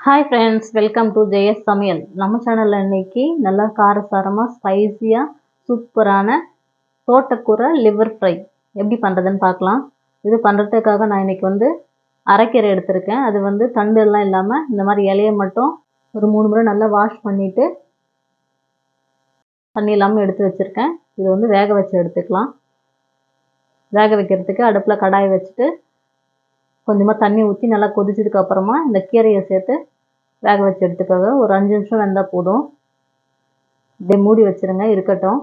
Hi friends, welcome to Jayas சமையல். நம்ம சேனலில் இன்றைக்கி நல்லா காரசாரமாக ஸ்பைஸியாக சூப்பரான தோட்டக்கூரை லிவர் ஃப்ரை எப்படி பண்ணுறதுன்னு பார்க்கலாம். இது பண்ணுறதுக்காக நான் இன்றைக்கி அரைக்கீரை எடுத்திருக்கேன். அது தண்டெல்லாம் இல்லாமல் இந்த மாதிரி இலையை மட்டும் ஒரு 3 முறை நல்லா வாஷ் பண்ணிவிட்டு தண்ணி இல்லாமல் எடுத்து வச்சுருக்கேன். இது வேக வச்சு எடுத்துக்கலாம். வேக வைக்கிறதுக்கு அடுப்பில் கடாயை வச்சுட்டு கொஞ்சமாக தண்ணி ஊற்றி நல்லா கொதிச்சதுக்கு அப்புறமா இந்த கீரையை சேர்த்து வேக வச்சு எடுத்துக்கோங்க. ஒரு 5 நிமிஷம் வெந்தால் போதும். இப்படியே மூடி வச்சுருங்க, இருக்கட்டும்.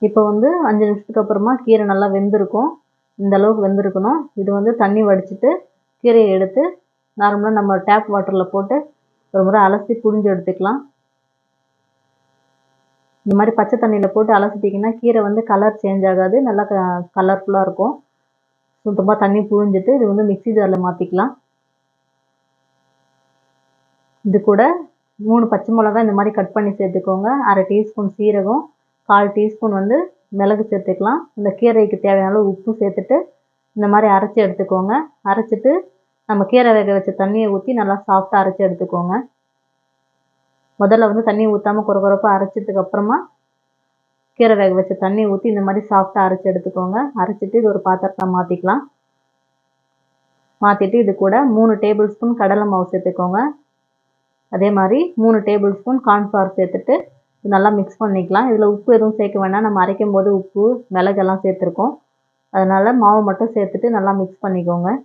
இப்போ 5 நிமிஷத்துக்கு அப்புறமா கீரை நல்லா வெந்திருக்கும். இந்த அளவுக்கு வெந்திருக்கணும். இது தண்ணி வடிச்சிட்டு கீரையை எடுத்து நார்மலாக நம்ம டேப் வாட்டரில் போட்டு ஒரு முறை அலசி புழிஞ்சு எடுத்துக்கலாம். இந்த மாதிரி பச்சை தண்ணியில் போட்டு அலசிட்டிங்கன்னா கீரை கலர் சேஞ்ச் ஆகாது, நல்லா கலர்ஃபுல்லாக இருக்கும். சுத்தமாக தண்ணி புழிஞ்சிட்டு இது மிக்ஸி ஜாரில் மாற்றிக்கலாம். இது கூட 3 பச்சை மிளகாய் இந்த மாதிரி கட் பண்ணி சேர்த்துக்கோங்க. 1/2 டீஸ்பூன் சீரகம், 1/4 டீஸ்பூன் மிளகு சேர்த்துக்கலாம். இந்த கீரைக்கு தேவையான அளவு உப்பு சேர்த்துட்டு இந்த மாதிரி அரைச்சி எடுத்துக்கோங்க. அரைச்சிட்டு நம்ம கீரை வேக வச்ச தண்ணியை ஊற்றி நல்லா சாஃப்டாக அரைச்சி எடுத்துக்கோங்க. முதல்ல தண்ணி ஊற்றாமல் குறப்பாக அரைச்சதுக்கு அப்புறமா கீரை வேக வச்ச தண்ணி ஊற்றி இந்த மாதிரி சாஃப்டாக அரைச்சி எடுத்துக்கோங்க. அரைச்சிட்டு இது ஒரு பாத்திரத்தில் மாற்றிக்கலாம். மாற்றிட்டு இது கூட 3 டேபிள் ஸ்பூன் கடலை மாவு சேர்த்துக்கோங்க. அதே மாதிரி 3 டேபிள் ஸ்பூன் கார்ன்ஃப்ளவர் சேர்த்துட்டு இது நல்லா மிக்ஸ் பண்ணிக்கலாம். இதில் உப்பு எதுவும் சேர்க்க வேண்டாம், நம்ம அரைக்கும் போது உப்பு மிளகெல்லாம் சேர்த்துருக்கோம். அதனால் மாவு மட்டும் சேர்த்துட்டு நல்லா மிக்ஸ் பண்ணிக்கோங்க.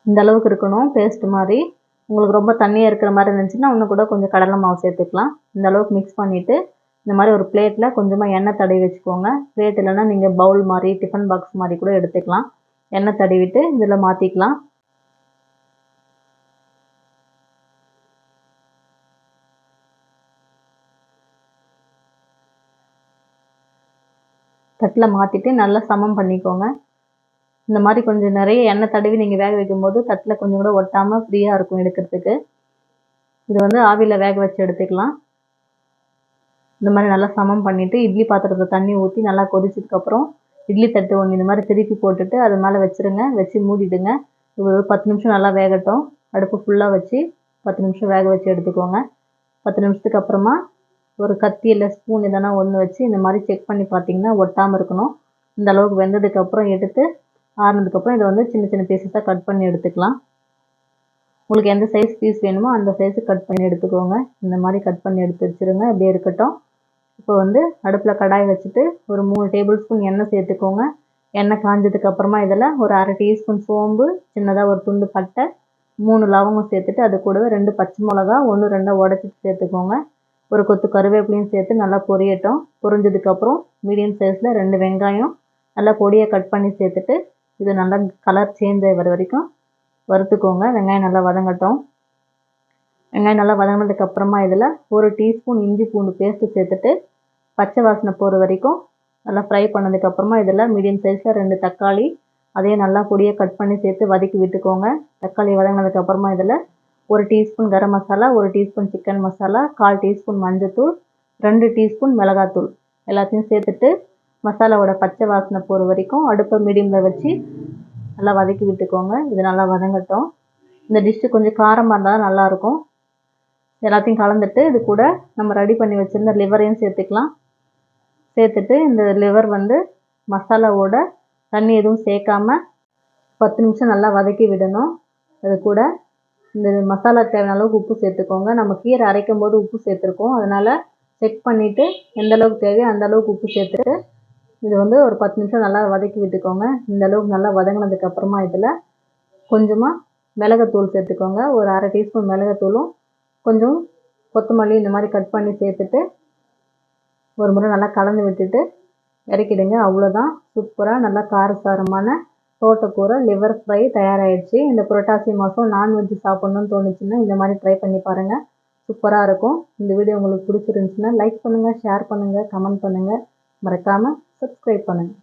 இந்த அளவுக்கு இருக்கணும் பேஸ்ட் மாதிரி. உங்களுக்கு ரொம்ப தண்ணியாக இருக்கிற மாதிரி இருந்துச்சுன்னா இன்னும் கூட கொஞ்சம் கடலை மாவு சேர்த்துக்கலாம். இந்த அளவுக்கு மிக்ஸ் பண்ணிவிட்டு இந்த மாதிரி ஒரு பிளேட்டில் கொஞ்சமாக எண்ணெய் தடவி வச்சுக்கோங்க. பிளேட் இல்லைன்னா நீங்கள் பவுல் மாதிரி டிஃபன் பாக்ஸ் மாதிரி கூட எடுத்துக்கலாம். எண்ணெய் தடவிட்டு இதில் மாற்றிக்கலாம். தட்டில் மாற்றிட்டு நல்லா சமம் பண்ணிக்கோங்க. இந்த மாதிரி கொஞ்சம் நிறைய எண்ணெய் தடவி நீங்கள் வேக வைக்கும்போது தட்டில் கொஞ்சம் கூட ஒட்டாமல் ஃப்ரீயாக இருக்கும் எடுக்கிறதுக்கு. இது ஆவியில் வேக வச்சு எடுத்துக்கலாம். இந்த மாதிரி நல்லா சமம் பண்ணிவிட்டு இட்லி பாத்திரத்தை தண்ணி ஊற்றி நல்லா கொதிச்சதுக்கப்புறம் இட்லி தட்டு ஒன்று இந்த மாதிரி திருப்பி போட்டுட்டு அது மேலே வச்சுருங்க. வச்சு மூடிடுங்க. ஒரு 10 நிமிஷம் நல்லா வேகட்டும். அடுப்பு ஃபுல்லாக வச்சு 10 நிமிஷம் வேக வச்சு எடுத்துக்கோங்க. 10 நிமிஷத்துக்கு அப்புறமா ஒரு கத்தி இல்லை ஸ்பூன் எதனா ஒன்று வச்சு இந்த மாதிரி செக் பண்ணி பார்த்தீங்கன்னா ஒட்டாமல் இருக்கணும். இந்த அளவுக்கு வெந்ததுக்கப்புறம் எடுத்து ஆறுனதுக்கப்புறம் இதை சின்ன சின்ன பீஸஸாக கட் பண்ணி எடுத்துக்கலாம். உங்களுக்கு எந்த சைஸ் பீஸ் வேணுமோ அந்த சைஸுக்கு கட் பண்ணி எடுத்துக்கோங்க. இந்த மாதிரி கட் பண்ணி எடுத்து வச்சுருங்க. அப்படியே இருக்கட்டும். இப்போ அடுப்பில் கடாய் வச்சுட்டு ஒரு 3 டேபிள் ஸ்பூன் எண்ணெய் சேர்த்துக்கோங்க. எண்ணெய் காஞ்சதுக்கப்புறமா இதில் ஒரு 1/2 டீஸ்பூன் சோம்பு, சின்னதாக ஒரு துண்டு பட்டை, 3 லவங்கம் சேர்த்துட்டு அது கூடவே 2 பச்சை மிளகா 1 2 உடச்சிட்டு சேர்த்துக்கோங்க. ஒரு கொத்து கருவேப்பிலையும் சேர்த்து நல்லா பொரியட்டும். பொரிஞ்சதுக்கப்புறம் மீடியம் சைஸில் 2 வெங்காயம் நல்லா பொடியை கட் பண்ணி சேர்த்துட்டு இது நல்லா கலர் சேஞ்ச் ஆகி வர வரைக்கும் வறுத்துக்கோங்க. வெங்காயம் நல்லா வதங்கட்டும். வெங்காயம் நல்லா வதங்கினதுக்கப்புறமா இதில் 1 டீஸ்பூன் இஞ்சி பூண்டு பேஸ்ட்டு சேர்த்துட்டு பச்சை வாசனை போகிற வரைக்கும் நல்லா ஃப்ரை பண்ணதுக்கப்புறமா இதில் மீடியம் சைஸில் 2 தக்காளி அதையும் நல்லா பொடியை கட் பண்ணி சேர்த்து வதக்கி விட்டுக்கோங்க. தக்காளி வதங்கினதுக்கப்புறமா இதில் 1 teaspoon garam masala, 1 teaspoon chicken masala, 1/4 teaspoon மஞ்சள்தூள், 2 டீஸ்பூன் மிளகாத்தூள் எல்லாத்தையும் சேர்த்துட்டு மசாலாவோட பச்சை வாசனை போகிற வரைக்கும் அடுப்பை மீடியமில் வச்சு நல்லா வதக்கி விட்டுக்கோங்க. இது நல்லா வதங்கட்டும். இந்த டிஷ்ஷு கொஞ்சம் காரமாக இருந்தால் நல்லாயிருக்கும். எல்லாத்தையும் கலந்துட்டு இது கூட நம்ம ரெடி பண்ணி வச்சுருந்த லிவரையும் சேர்த்துக்கலாம். சேர்த்துட்டு இந்த லிவர் மசாலாவோட தண்ணி எதுவும் சேர்க்காம 10 நிமிஷம் நல்லா வதக்கி விடணும். அது கூட இந்த மசாலா தேவையான அளவுக்கு உப்பு சேர்த்துக்கோங்க. நம்ம கீரை அரைக்கும் போது உப்பு சேர்த்துருக்கோம். அதனால் செக் பண்ணிவிட்டு எந்த அளவுக்கு தேவையோ அந்த அளவுக்கு உப்பு சேர்த்துட்டு இது ஒரு 10 நிமிஷம் நல்லா வதக்கி விட்டுக்கோங்க. இந்த அளவுக்கு நல்லா வதங்கினதுக்கப்புறமா இதில் கொஞ்சமாக மிளகுத்தூள் சேர்த்துக்கோங்க. ஒரு 1/2 டீஸ்பூன் மிளகுத்தூளும் கொஞ்சம் கொத்தமல்லி இந்த மாதிரி கட் பண்ணி சேர்த்துட்டு ஒரு முறை நல்லா கலந்து விட்டுட்டு இறக்கிடுங்க. அவ்வளோதான், சூப்பராக நல்லா காரசாரமான தோட்டக்கூரை லிவர் ஃப்ரை தயாராகிடுச்சு. இந்த புரட்டாசி மாதம் நான்வெஜ் சாப்பிட்ணுன்னு தோணுச்சுன்னா இந்த மாதிரி ட்ரை பண்ணி பாருங்கள். சூப்பராக இருக்கும். இந்த வீடியோ உங்களுக்கு பிடிச்சிருந்துச்சுன்னா லைக் பண்ணுங்கள், ஷேர் பண்ணுங்கள், கமெண்ட் பண்ணுங்கள். மறக்காமல் சப்ஸ்கிரைப் பண்ணுங்கள்.